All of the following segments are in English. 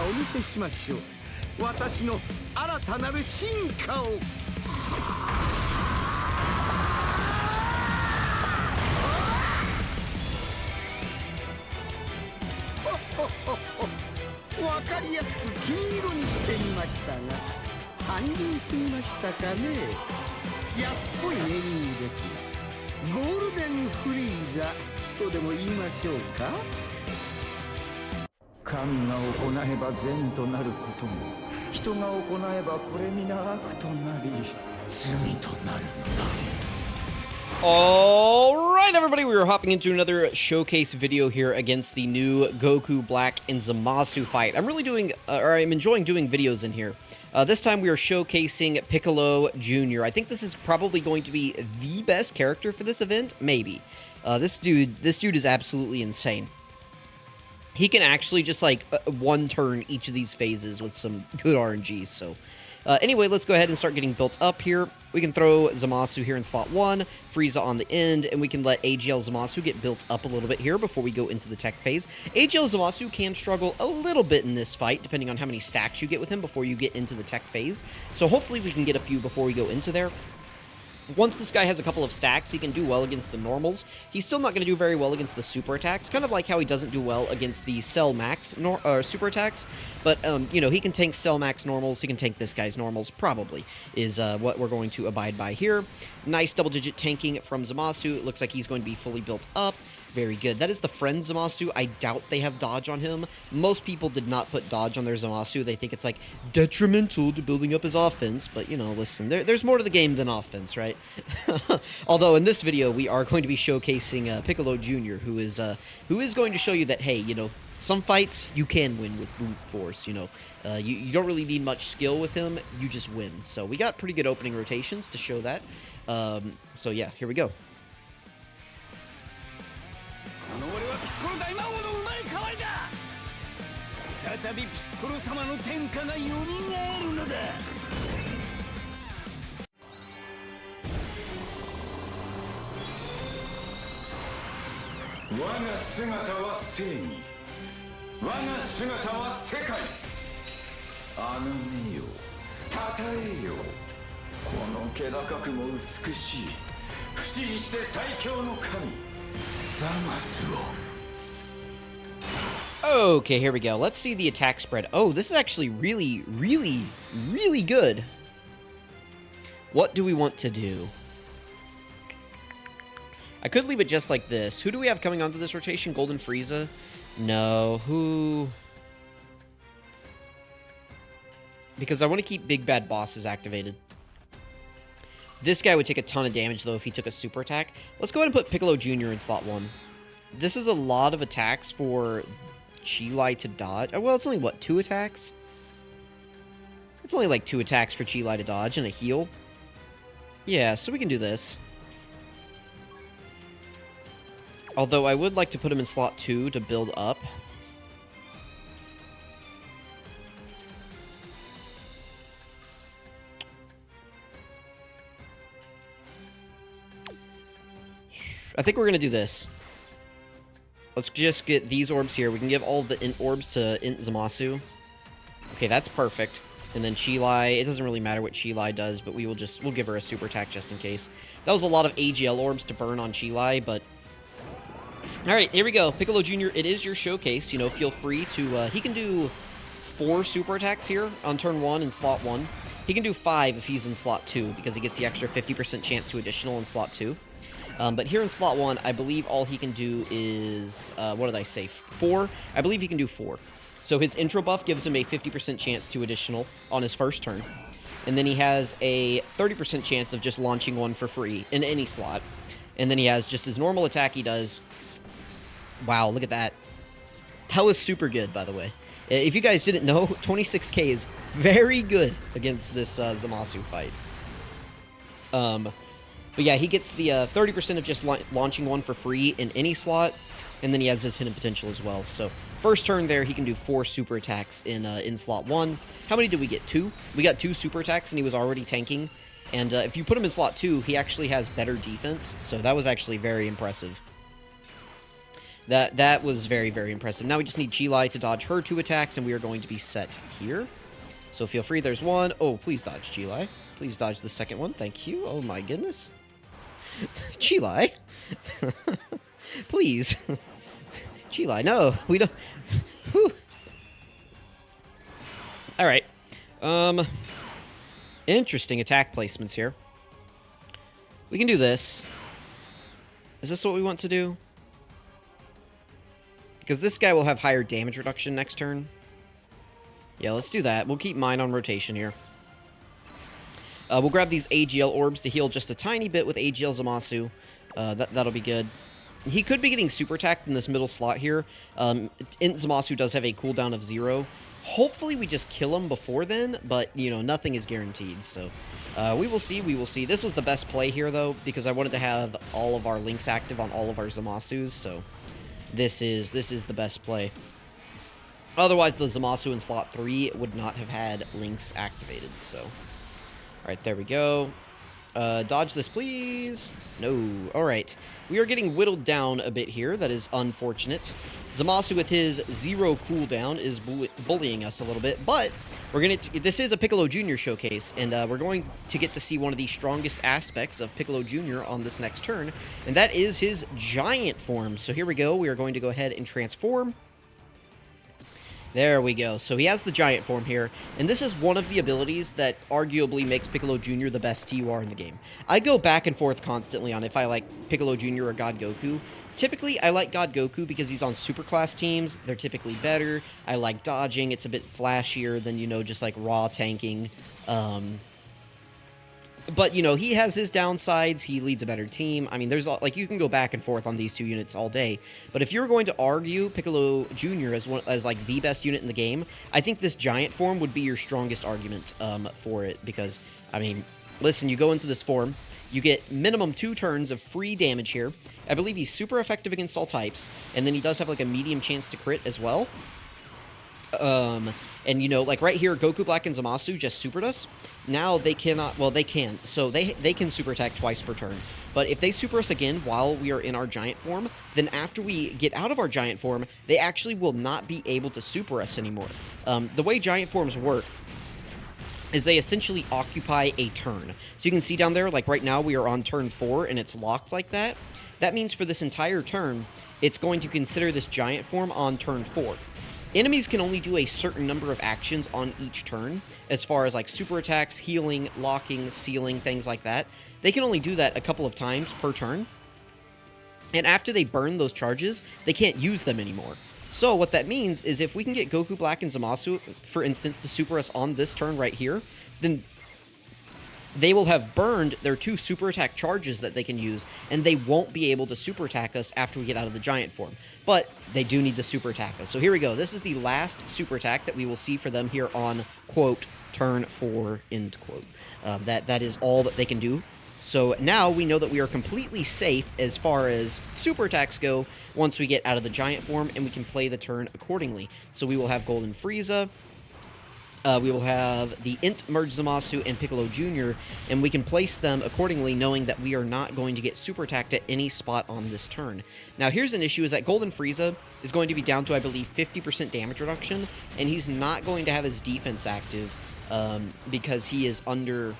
お見せしましょう。私の新たなる進化を。わかりやすく金色にしてみましたが、単純すぎましたかね。安っぽいネーミングですが、ゴールデンフリーザとでも言いましょうか。神が行えば善となることも、人が行えばこれ皆悪となり罪となるのだ。Alright everybody, we are hopping into another showcase video here against the new Goku Black and Zamasu fight. I'm enjoying doing videos in here. This time we are showcasing Piccolo Jr. I think this is probably going to be the best character for this event, maybe. This dude is absolutely insane. He can actually just like one turn each of these phases with some good RNGs, so... anyway, let's go ahead and start getting built up here. We can throw Zamasu here in slot 1, Frieza on the end, and we can let AGL Zamasu get built up a little bit here before we go into the tech phase. AGL Zamasu can struggle a little bit in this fight, depending on how many stacks you get with him before you get into the tech phase. So hopefully we can get a few before we go into there. Once this guy has a couple of stacks, he can do well against the normals. He's still not going to do very well against the super attacks, kind of like how he doesn't do well against the Cell Max super attacks. But, you know, he can tank Cell Max normals, he can tank this guy's normals, probably, is what we're going to abide by here. Nice double-digit tanking from Zamasu. It looks like he's going to be fully built up. Very good. That is the friend Zamasu. I doubt they have dodge on him. Most people did not put dodge on their Zamasu. They think it's like detrimental to building up his offense. But, you know, listen, there's more to the game than offense, right? Although in this video, we are going to be showcasing Piccolo Jr., who is going to show you that, hey, you know, some fights you can win with brute force, you know. You don't really need much skill with him. You just win. So we got pretty good opening rotations to show that. So yeah, here we go. Okay, here we go. Let's see the attack spread. Oh, this is actually really, really, really good. What do we want to do? I could leave it just like this. Who do we have coming onto this rotation? Golden Frieza? No. Who? Because I want to keep Big Bad Bosses activated. This guy would take a ton of damage, though, if he took a super attack. Let's go ahead and put Piccolo Jr. in slot 1. This is a lot of attacks for Chi-Lai to dodge. Oh, well, it's only, what, 2 attacks? It's only like 2 attacks for Chi-Lai to dodge and a heal. Yeah, so we can do this. Although I would like to put him in slot 2 to build up. I think we're going to do this. Let's just get these orbs here. We can give all the int orbs to int Zamasu. Okay, that's perfect. And then Chi-Lai, it doesn't really matter what Chi-Lai does, but we'll give her a super attack just in case. That was a lot of AGL orbs to burn on Chi-Lai, but... Alright, here we go. Piccolo Jr., it is your showcase. You know, feel free to... he can do 4 super attacks here on turn 1 in slot 1. He can do 5 if he's in slot 2, because he gets the extra 50% chance to additional in slot 2. But here in slot 1, I believe all he can do is, what did I say, 4? I believe he can do 4. So his intro buff gives him a 50% chance to additional on his first turn. And then he has a 30% chance of just launching one for free in any slot. And then he has just his normal attack he does. Wow, look at that. That was super good, by the way. If you guys didn't know, 26k is very good against this Zamasu fight. But yeah, he gets the 30% of just launching one for free in any slot, and then he has his hidden potential as well. So first turn there, he can do 4 super attacks in slot 1. How many did we get? 2? We got 2 super attacks, and he was already tanking. And if you put him in slot 2, he actually has better defense, so that was actually very impressive. That was very, very impressive. Now we just need Chilai to dodge her 2 attacks, and we are going to be set here. So feel free, there's one. Oh, please dodge, Chilai. Please dodge the second one, thank you. Oh my goodness. Chilai? Please. Chilai, no, we don't... Whew. Alright. Interesting attack placements here. We can do this. Is this what we want to do? Because this guy will have higher damage reduction next turn. Yeah, let's do that. We'll keep mine on rotation here. We'll grab these AGL orbs to heal just a tiny bit with AGL Zamasu. That'll be good. He could be getting super attacked in this middle slot here. Zamasu does have a cooldown of 0. Hopefully we just kill him before then, but, you know, nothing is guaranteed, so... we will see, we will see. This was the best play here, though, because I wanted to have all of our links active on all of our Zamasus, so... This is the best play. Otherwise, the Zamasu in slot 3 would not have had links activated, so... Alright, there we go. Dodge this, please. No. Alright. We are getting whittled down a bit here. That is unfortunate. Zamasu with his 0 cooldown is bullying us a little bit, but we're gonna. This is a Piccolo Jr. showcase, and we're going to get to see one of the strongest aspects of Piccolo Jr. on this next turn, and that is his giant form. So here we go. We are going to go ahead and transform. There we go. So he has the giant form here, and this is one of the abilities that arguably makes Piccolo Jr. the best TUR in the game. I go back and forth constantly on if I like Piccolo Jr. or God Goku. Typically, I like God Goku because he's on superclass teams. They're typically better. I like dodging. It's a bit flashier than, you know, just like raw tanking. But, you know, he has his downsides. He leads a better team. I mean, there's, like, you can go back and forth on these two units all day. But if you're going to argue Piccolo Jr. as like, the best unit in the game, I think this giant form would be your strongest argument for it. Because, I mean, listen, you go into this form, you get minimum 2 turns of free damage here. I believe he's super effective against all types. And then he does have, like, a medium chance to crit as well. And, you know, like right here, Goku Black and Zamasu just supered us. Now they cannot, well, they can. So they can super attack twice per turn. But if they super us again while we are in our giant form, then after we get out of our giant form, they actually will not be able to super us anymore. The way giant forms work is they essentially occupy a turn. So you can see down there, like right now we are on turn 4 and it's locked like that. That means for this entire turn, it's going to consider this giant form on turn 4. Enemies can only do a certain number of actions on each turn, as far as like super attacks, healing, locking, sealing, things like that. They can only do that a couple of times per turn. And after they burn those charges, they can't use them anymore. So what that means is if we can get Goku Black and Zamasu, for instance, to super us on this turn right here, then they will have burned their 2 super attack charges that they can use, and they won't be able to super attack us after we get out of the giant form. But they do need to super attack us. So here we go. This is the last super attack that we will see for them here on, quote, turn 4, end quote. That is all that they can do. So now we know that we are completely safe as far as super attacks go once we get out of the giant form, and we can play the turn accordingly. So we will have Golden Frieza. We will have the Int Merge Zamasu and Piccolo Jr., and we can place them accordingly, knowing that we are not going to get super attacked at any spot on this turn. Now, here's an issue, is that Golden Frieza is going to be down to, I believe, 50% damage reduction, and he's not going to have his defense active because he is under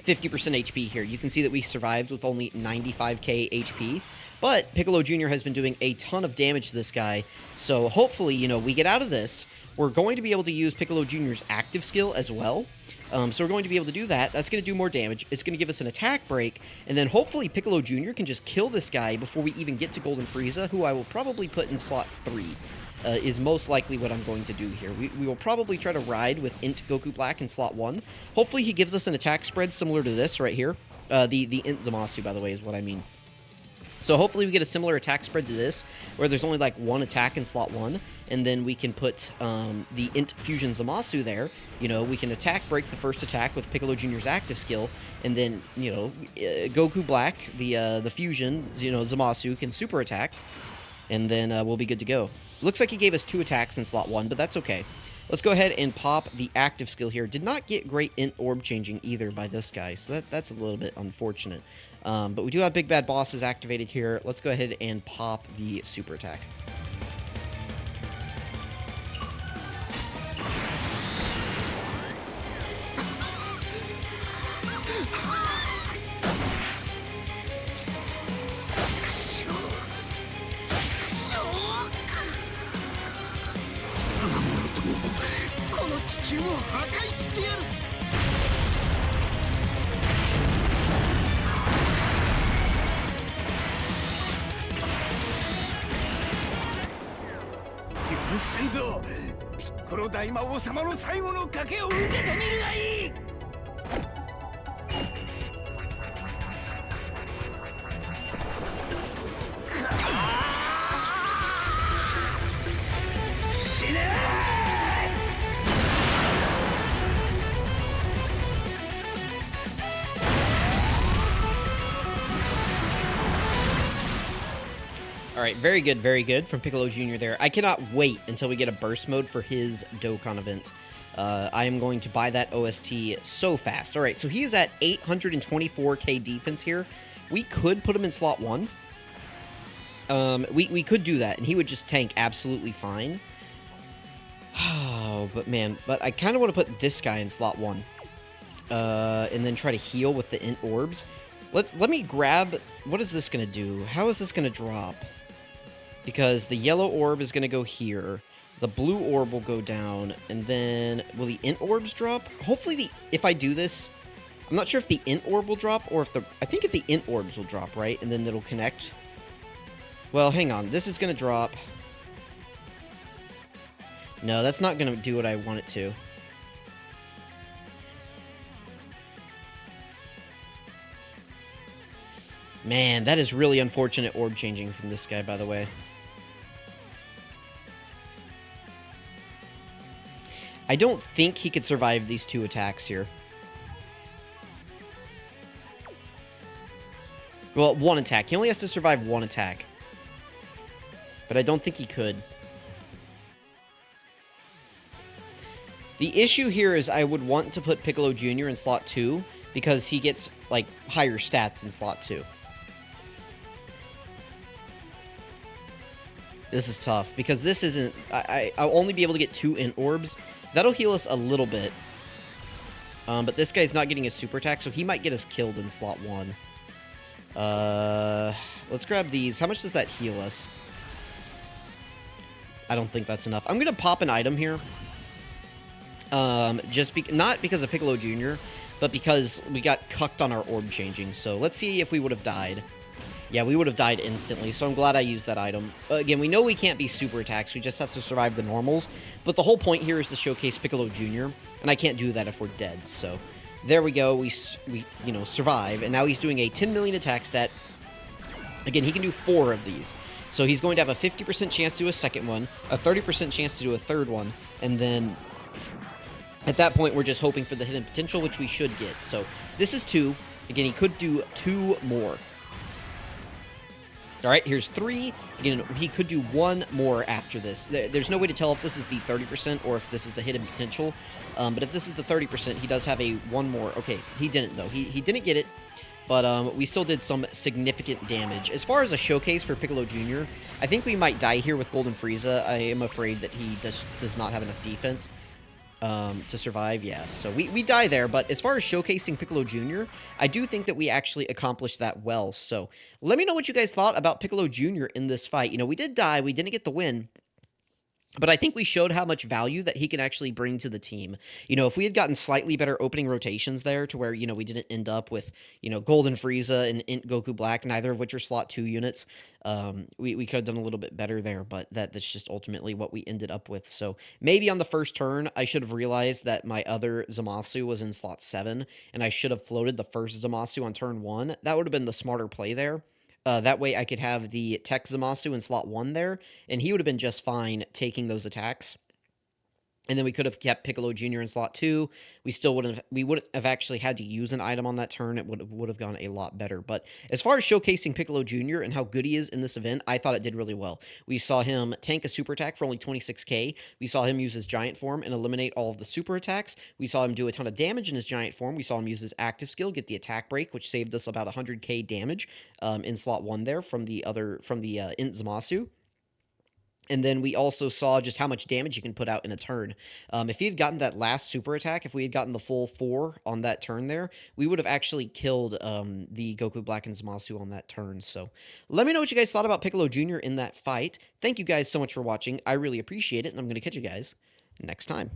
50% HP here. You can see that we survived with only 95k HP, but Piccolo Jr. has been doing a ton of damage to this guy, so hopefully, you know, we get out of this. We're going to be able to use Piccolo Jr.'s active skill as well. So we're going to be able to do that. That's going to do more damage. It's going to give us an attack break. And then hopefully Piccolo Jr. can just kill this guy before we even get to Golden Frieza, who I will probably put in slot 3. Is most likely what I'm going to do here. We will probably try to ride with Int Goku Black in slot 1. Hopefully he gives us an attack spread similar to this right here. The Int Zamasu, by the way, is what I mean. So hopefully we get a similar attack spread to this, where there's only like 1 attack in slot 1, and then we can put the Int Fusion Zamasu there. You know, we can attack break the first attack with Piccolo Jr.'s active skill, and then, you know, Goku Black, the Fusion, you know, Zamasu can super attack, and then we'll be good to go. Looks like he gave us 2 attacks in slot 1, but that's okay. let's go ahead and pop the active skill here. Did not get great int orb changing either by this guy, so that's a little bit unfortunate. But we do have Big Bad Bosses activated here. Let's go ahead and pop the super attack. PICCOLO 大魔王様の最後の賭けを受けてみるがいい。死ねAlright, very good from Piccolo Jr. there. I cannot wait until we get a burst mode for his Dokkan event. I am going to buy that OST so fast. Alright, so he is at 824k defense here. We could put him in slot 1. We could do that, and he would just tank absolutely fine. Oh, but man, I kind of want to put this guy in slot 1. And then try to heal with the int orbs. Let me grab... What is this going to do? How is this going to drop? Because the yellow orb is going to go here. The blue orb will go down. And then, will the int orbs drop? Hopefully, if I do this, I'm not sure if the int orb will drop or if the... I think if the int orbs will drop, right? And then it'll connect. Well, hang on. This is going to drop. No, that's not going to do what I want it to. Man, that is really unfortunate orb changing from this guy, by the way. I don't think he could survive these 2 attacks here. Well, 1 attack. He only has to survive 1 attack. But I don't think he could. The issue here is I would want to put Piccolo Jr. in slot 2 because he gets, like, higher stats in slot 2. This is tough, because this isn't... I'll only be able to get 2 int orbs. That'll heal us a little bit. But this guy's not getting a super attack, so he might get us killed in slot 1. Let's grab these. How much does that heal us? I don't think that's enough. I'm going to pop an item here. Not because of Piccolo Jr., but because we got cucked on our orb changing. So let's see if we would have died. Yeah, we would have died instantly, so I'm glad I used that item. Again, we know we can't be super attacks, we just have to survive the normals. But the whole point here is to showcase Piccolo Jr., and I can't do that if we're dead, so... There we go, we you know, survive, and now he's doing a 10 million attack stat. Again, he can do 4 of these. So he's going to have a 50% chance to do a second one, a 30% chance to do a third one, and then... At that point, we're just hoping for the hidden potential, which we should get. So, this is 2. Again, he could do 2 more. Alright, here's 3. Again, he could do 1 more after this. There's no way to tell if this is the 30% or if this is the hidden potential. But if this is the 30%, he does have a 1 more. Okay, he didn't, though. He didn't get it, but we still did some significant damage. As far as a showcase for Piccolo Jr., I think we might die here with Golden Frieza. I am afraid that he does not have enough defense. To survive, yeah. So we die there, but as far as showcasing Piccolo Jr., I do think that we actually accomplished that well. So let me know what you guys thought about Piccolo Jr. in this fight. You know, we did die, we didn't get the win, but I think we showed how much value that he can actually bring to the team. You know, if we had gotten slightly better opening rotations there to where, you know, we didn't end up with, you know, Golden Frieza and Int Goku Black, neither of which are slot 2 units, we could have done a little bit better there, but that's just ultimately what we ended up with. So maybe on the first turn, I should have realized that my other Zamasu was in slot 7, and I should have floated the first Zamasu on turn 1. That would have been the smarter play there. That way I could have the Tech Zamasu in slot 1 there, and he would have been just fine taking those attacks. And then we could have kept Piccolo Jr. in slot 2. We wouldn't have actually had to use an item on that turn. It would have gone a lot better. But as far as showcasing Piccolo Jr. and how good he is in this event, I thought it did really well. We saw him tank a super attack for only 26k. We saw him use his giant form and eliminate all of the super attacks. We saw him do a ton of damage in his giant form. We saw him use his active skill, get the attack break, which saved us about 100k damage in slot 1 there from the Int Zamasu. And then we also saw just how much damage you can put out in a turn. If he had gotten that last super attack, if we had gotten the full 4 on that turn there, we would have actually killed the Goku Black and Zamasu on that turn. So let me know what you guys thought about Piccolo Jr. in that fight. Thank you guys so much for watching. I really appreciate it, and I'm going to catch you guys next time.